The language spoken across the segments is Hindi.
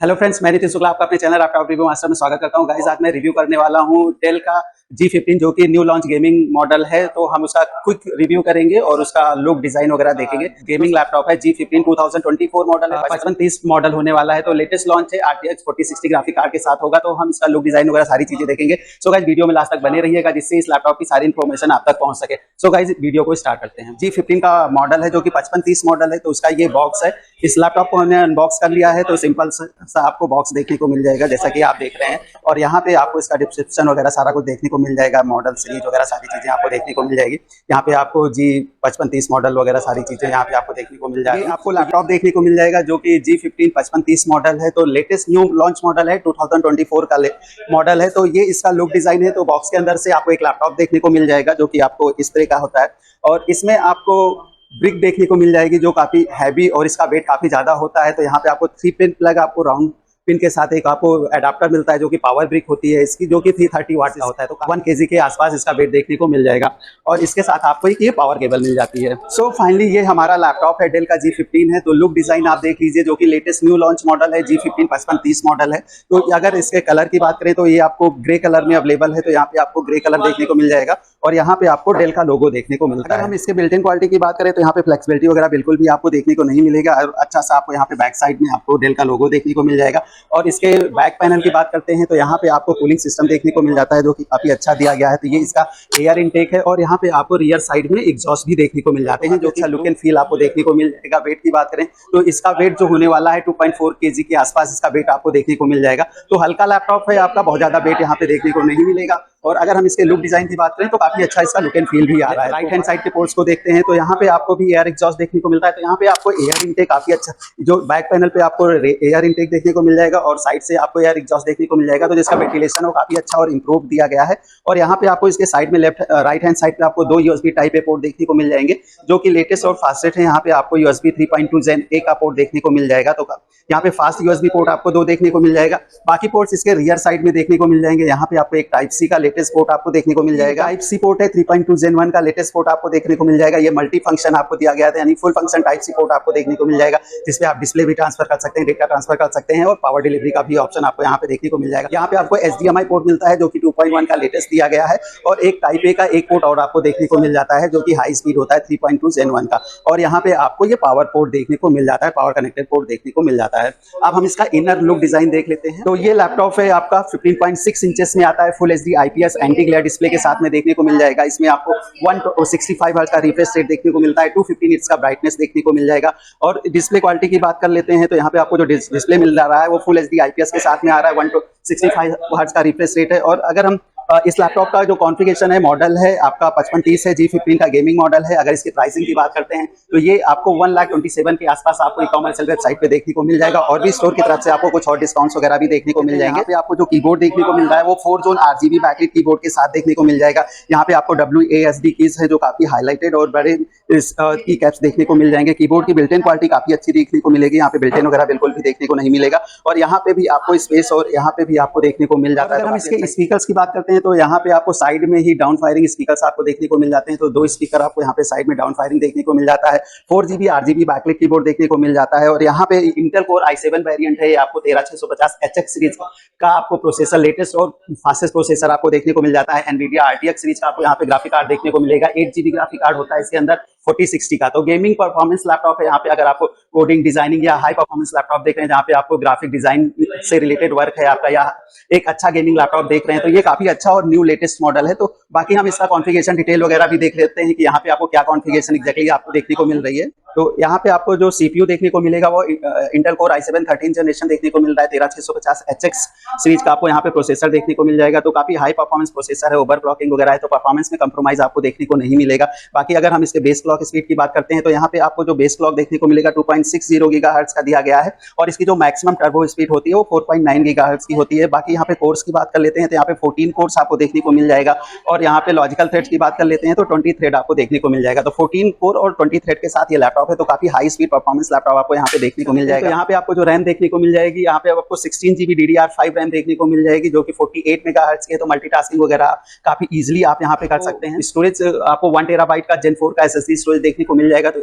हेलो फ्रेंड्स, मैं नितिन शुक्ला आपका अपने चैनल लैपटॉप रिव्यू मास्टर में स्वागत करता हूं। गाइस, आज मैं रिव्यू करने वाला हूं डेल का G15 जो कि न्यू लॉन्च गेमिंग मॉडल है। तो हम उसका क्विक रिव्यू करेंगे और उसका लुक डिजाइन वगैरह देखेंगे। गेमिंग लैपटॉप है G15 2024 मॉडल है, 5530 मॉडल होने वाला है। तो लेटेस्ट लॉन्च है, RTX 4060 ग्राफिक कार्ड के साथ होगा। तो हम इसका लुक डिजाइन वगैरह सारी चीजें देखेंगे। सो गाइस, वीडियो में लास्ट तक बने रहिएगा जिससे इस लैपटॉप की सारी इन्फॉर्मेशन आप तक पहुंच सके। सो गाइस, वीडियो को स्टार्ट करते हैं। G15 का मॉडल है जो कि 5530 मॉडल है। तो उसका ये बॉक्स है। इस लैपटॉप को हमने अनबॉक्स कर लिया है। तो सिंपल सा आपको बॉक्स देखने को मिल जाएगा जैसा कि आप देख रहे हैं। और यहाँ पे आपको इसका डिस्क्रिप्शन वगैरह सारा कुछ देखने को मिल जाएगा। मॉडल सीरीज वगैरह सारी चीजें आपको देखने को मिल जाएगी। यहाँ पे आपको G5530 मॉडल वगैरह सारी चीजें यहाँ पे आपको देखने को मिल जाएगी। आपको लैपटॉप देखने को मिल जाएगा जो कि G15 5530 मॉडल है। तो लेटेस्ट न्यू लॉन्च मॉडल है, 2024 का मॉडल है। तो ये इसका लुक डिजाइन है। तो बॉक्स के अंदर से आपको एक लैपटॉप देखने को मिल जाएगा जो कि आपको इस तरह का होता है। और इसमें आपको ब्रिक देखने को मिल जाएगी जो काफी हैवी और इसका वेट काफी ज्यादा होता है। तो यहाँ पे आपको 3 पिन प्लग, आपको राउंड पिन के साथ एक आपको एडाप्टर मिलता है जो कि पावर ब्रिक होती है इसकी, जो कि 330 वाट का होता है। तो 1 केजी के आसपास इसका वेट देखने को मिल जाएगा। और इसके साथ आपको एक ये पावर केबल मिल जाती है। सो फाइनली ये हमारा लैपटॉप है, डेल का G15 है। तो लुक डिजाइन आप देख लीजिए जो कि लेटेस्ट न्यू लॉन्च मॉडल है, G15 5530 मॉडल है। तो अगर इसके कलर की बात करें तो ये आपको ग्रे कलर में अवेलेबल है। तो यहाँ पे आपको ग्रे कलर देखने को मिल जाएगा और यहाँ पे आपको डेल का लोगो देखने को मिलता है। अगर हम इसके बिल्ट इन क्वालिटी की बात करें तो यहाँ पे फ्लेक्सिबिलिटी वगैरह बिल्कुल भी आपको देखने को नहीं मिलेगा। और अच्छा सा आपको यहाँ पे बैक साइड में आपको डेल का लोगो देखने को मिल जाएगा। और इसके बैक पैनल की बात करते हैं तो यहाँ पे आपको कूलिंग सिस्टम देखने को मिल जाता है जो कि काफी अच्छा दिया गया है। तो ये इसका एयर इनटेक है। और यहाँ पे आपको रियर साइड में एग्जॉस्ट भी देखने को मिल जाते हैं जो अच्छा लुक एंड फील आपको देखने को मिल जाएगा। वेट की बात करें तो इसका वेट जो होने वाला है 2.4 केजी के आसपास इसका वेट आपको देखने को मिल जाएगा। तो हल्का लैपटॉप है आपका, बहुत ज्यादा वेट यहाँ पे देखने को नहीं मिलेगा। और अगर हम इसके लुक डिजाइन की बात करें तो काफी अच्छा इसका लुक एंड फील भी आ रहा है। राइट हैंड साइड के पोर्ट्स को देखते हैं तो यहाँ पे आपको भी एयर एग्जॉस्ट देखने को मिलता है। तो यहाँ पे आपको एयर इनटेक काफी अच्छा, जो बैक पैनल पे आपको एयर इनटेक देखने को मिल जाएगा और साइड से आपको एयर एग्जॉस्ट देखने को मिल जाएगा। तो जिसका वेंटिलेशन वो काफी अच्छा और इंप्रूव दिया गया है। और यहाँ पे आपको इसके साइड में राइट हैंड साइड पे आपको 2 USB टाइप ए पोर्ट देखने को मिल जाएंगे जो कि लेटेस्ट और फास्टेस्ट है। यहाँ पे आपको USB 3.2 Gen A का पोर्ट देखने को मिल जाएगा। तो यहाँ पे फास्ट USB पोर्ट आपको 2 देखने को मिल जाएगा। बाकी पोर्ट्स इसके रियर साइड में देखने को मिल जाएंगे। यहाँ पे आपको एक टाइप सी का लेटेस्ट पोर्ट आपको देखने को मिल जाएगा। टाइप सी पोर्ट है, 3.2 Gen 1 का लेटेस्ट पोर्ट आपको देखने को मिल जाएगा। ये मल्टी फंक्शन आपको दिया गया था, यानी full function type C port आपको देखने को मिल जाएगा जिसपे आप डिस्प्ले भी ट्रांसफर कर सकते हैं, डेटा ट्रांसफर कर सकते हैं और पावर डिलीवरी का भी ऑप्शन आपको यहाँ पे देखने को मिल जाएगा। यहाँ पे आपको HDMI पोर्ट मिलता है जो कि 2.1 का लेटेस्ट दिया गया है। और एक टाइप ए का एक पोर्ट और आपको देखने को मिल जाता है जो कि हाई स्पीड होता है, 3.2 Gen 1 का। और यहाँ पे आपको ये पावर पोर्ट देखने को मिल जाता है, पावर कनेक्टेड पोर्ट देखने को मिल जाता है। अब हम इसका इनर लुक डिजाइन देख लेते हैं। तो ये लैपटॉप है आपका 15.6 इंचेस में आता है, full HD IPS anti glare display के साथ में देखने को मिल जाएगा। इसमें आपको 165 हर्ट्ज का रिफ्रेश रेट देखने को मिलता है, 250 निट्स का ब्राइटनेस देखने को मिल जाएगा। और डिस्प्ले क्वालिटी की बात कर लेते हैं तो यहाँ पे आपको जो डिस्प्ले मिल रहा है वो फुल HD IPS के साथ में आ रहा है, 165 हर्ट्ज का रिफ्रेश रेट है। और अगर हम इस लैपटॉप का जो कॉन्फ़िगरेशन है, मॉडल है आपका 5530 है, G15 का गेमिंग मॉडल है। अगर इसकी प्राइसिंग की बात करते हैं तो ये आपको 1,27,000 के आसपास आपको ई-कॉमर्स वेबसाइट पे देखने को मिल जाएगा। और भी स्टोर की तरफ से आपको कुछ और डिस्काउंट्स वगैरह भी देखने को मिल जाएंगे। यहाँ पे आपको जो कीबोर्ड देखने को मिल रहा है वो 4 जोन RGB बैकलाइट कीबोर्ड के साथ देखने को मिल जाएगा। यहाँ पे आपको WASD कीज है जो काफी हाईलाइटेड और बड़े की कैप्स देखने को मिल जाएंगे। कीबोर्ड की बिल्ट इन क्वालिटी काफी अच्छी देखने को मिलेगी। यहाँ पे बिल्ट इन वगैरह बिल्कुल भी देखने को नहीं मिलेगा। और यहाँ पे भी आपको स्पेस और यहाँ पे भी आपको देखने को मिल जाता है। अगर हम इसके स्पीकर्स की बात करते हैं तो यहाँ पे आपको साइड में ही डाउन फायरिंग स्पीकर्स आपको देखने को मिल जाते हैं। तो 2 स्पीकर आपको यहाँ पे साइड में डाउन फायरिंग देखने को मिल जाता है। 4GB RGB बैकलाइट कीबोर्ड देखने को मिल जाता है। और यहाँ पे इंटेल कोर i7 वेरिएंट है, ये आपको 13650 HX सीरीज का आपको प्रोसेसर, लेटेस्ट और फास्टेस्ट प्रोसेसर आपको देखने को मिल जाता है। NVIDIA RTX सीरीज का आपको यहाँ पे ग्राफिक कार्ड देखने को मिलेगा। 8GB ग्राफिक कार्ड होता है इसके अंदर 4060 का। तो गेमिंग परफॉर्मेंस लैपटॉप है। यहाँ पे अगर आपको कोडिंग, डिजाइनिंग या हाई परफॉर्मेंस लैपटॉप देख रहे हैं जहाँ पे आपको ग्राफिक डिजाइन से रिलेटेड वर्क है आपका, या एक अच्छा गेमिंग लैपटॉप देख रहे हैं तो ये काफी अच्छा और न्यू लेटेस्ट मॉडल है। तो बाकी हम इसका कॉन्फ़िगरेशन डिटेल वगैरह भी देख लेते हैं कि यहाँ पे आपको क्या कॉन्फ़िगरेशन एग्जैक्टली आपको देखने को मिल रही है। तो यहाँ पे आपको जो CPU देखने को मिलेगा वो इंटेल कोर i7 13 जनरेशन देखने को मिल रहा है। 13650 HX सीरीज का आपको यहाँ पे प्रोसेसर देखने को मिल जाएगा। तो काफी हाई परफॉर्मेंस प्रोसेसर है, ओवरक्लॉकिंग वगैरह है तो परफॉर्मेंस में कंप्रोमाइज आपको देखने को नहीं मिलेगा। बाकी अगर हम इसके बेस क्लॉक स्पीड की बात करते हैं तो यहाँ पे आपको जो बेस क्लॉक देखने को मिलेगा 2.60 गीगाहर्ट्ज का दिया गया है। और इसकी जो मैक्सिमम टर्बो स्पीड होती है वो 4.9 गीगाहर्ट्ज की होती है। बाकी यहाँ पे कोर्स की बात कर लेते हैं तो यहाँ पे 14 कोर्स आपको देखने को मिल जाएगा। और यहाँ पे लॉजिकल थ्रेड्स की बात कर लेते हैं तो 20 थ्रेड आपको देखने को मिल जाएगा। तो 14 कोर और 20 थ्रेड के साथ ये लैपटॉप है। तो काफी हाई स्पीड परफॉर्मेंस लैपटॉप आपको यहाँ पे देखने को मिल जाएगा। तो यहाँ पे आपको जो रैम देखने को मिल जाएगी, यहाँ पे आपको 16GB DDR5 रैम देखने को मिल जाएगी जो कि 48 मेगाहर्ट्ज की है। तो मल्टीटास्किंग वगैरह काफी इजीली आप यहाँ पे कर सकते हैं। स्टोरेज आपको 1 टेराबाइट का Gen 4 का SSD स्टोरेज देखने को मिल जाएगा। तो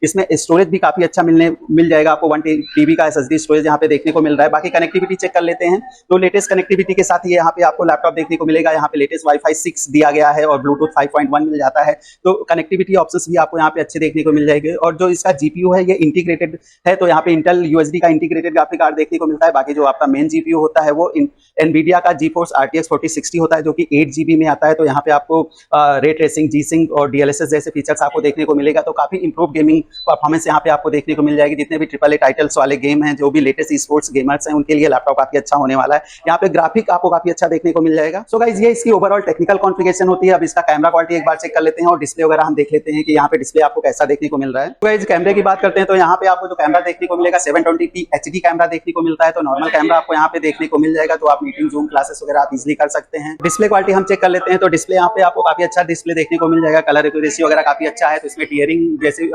इसमें स्टोरेज भी काफी अच्छा मिल जाएगा आपको, 1 TB का SSD स्टोरेज यहाँ पे देखने को मिल रहा है। बाकी कनेक्टिविटी चेक कर लेते हैं, तो लेटेस्ट कनेक्टिविटी के साथ ये यहाँ पे आपको लैपटॉप देखने को मिलेगा। यहाँ पे लेटेस्ट वाईफाई 6 दिया गया है और ब्लूटूथ 5.1 मिल जाता है। तो कनेक्टिविटी ऑप्शंस भी आपको यहाँ पे अच्छे देखने को मिल जाएंगे। और जो इसका GPU है ये इंटीग्रेटेड है, तो यहाँ पे इंटेल USD का इंटीग्रेटेड ग्राफिक कार्ड देखने को मिलता है। बाकी जो आपका मेन GPU होता है वो NVIDIA का GeForce RTX 4060 होता है, जो कि 8 GB में आता है। तो यहाँ पे आपको रे ट्रेसिंग, G-Sync और DLSS जैसे फीचर्स आपको देखने को मिलेगा। तो काफी इंप्रूव गेमिंग परफॉर्मेंस यहाँ पे आपको देखने को मिल जाएगी। जितने भी AAA टाइटल्स वाले गेम हैं, जो भी लेटेस्ट स्पोर्ट्स गेमर्स हैं, उनके लिए लैपटॉप काफी अच्छा होने वाला है। यहाँ पे ग्राफिक आपको काफी अच्छा देखने को मिल जाएगा। सो गाइस, ये इसकी ओवरऑल टेक्निकल कॉन्फ़िगरेशन होती है। अब इसका कैमरा क्वालिटी एक बार चेक कर लेते हैं और डिस्प्ले वगैरह हम देख लेते हैं कि यहाँ पे डिस्प्ले आपको कैसा देखने को मिल रहा है। तो गाइस, कैमरे की बात करते हैं तो यहाँ पे आपको जो कैमरा देखने को मिलेगा 720p HD कैमरा देखने को मिलता है। तो नॉर्मल कैमरा आपको यहाँ पे देखने को मिल जाएगा, तो आप मीटिंग, जूम, क्लासेस वगैरह आप इजीली कर सकते हैं। डिस्प्ले क्वालिटी हम चेक कर लेते हैं, तो डिस्प्ले यहाँ पे आपको काफी अच्छा डिस्प्ले देखने को मिल जाएगा। कलर एक्यूरेसी वगैरह काफी अच्छा है। तो इसमें टीयरिंग जैसे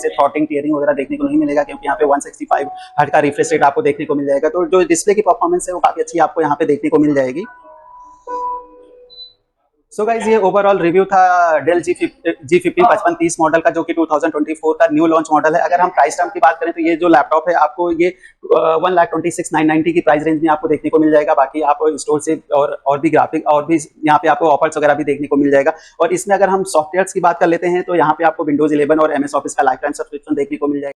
थ्रॉटलिंग टीयरिंग वगैरह देखने को नहीं मिलेगा, क्योंकि यहाँ पे 165 हर्ट्ज का रिफ्रेश रेट आपको देखने को मिल जाएगा। तो जो डिस्प्ले की परफॉर्मेंस है वो काफी अच्छी आपको यहाँ पे देखने को मिल जाएगी। सो गाइज, ये ओवरऑल रिव्यू था डेल G15 5530 मॉडल का, जो कि 2024 का न्यू लॉन्च मॉडल है। अगर हम प्राइस टर्म की बात करें तो ये जो लैपटॉप है आपको ये 1,26,990 की प्राइस रेंज में आपको देखने को मिल जाएगा। बाकी आप स्टोर से और भी ग्राफिक और भी यहाँ पे आपको ऑफर्स वगैरह भी देखने को मिल जाएगा। और इसमें अगर हम सॉफ्टवेयर की बात कर लेते हैं तो यहाँ पे आपको विंडोज 11 और MS ऑफिस का लाइफ टाइम सब्सक्रिप्शन देखने को मिल जाएगा।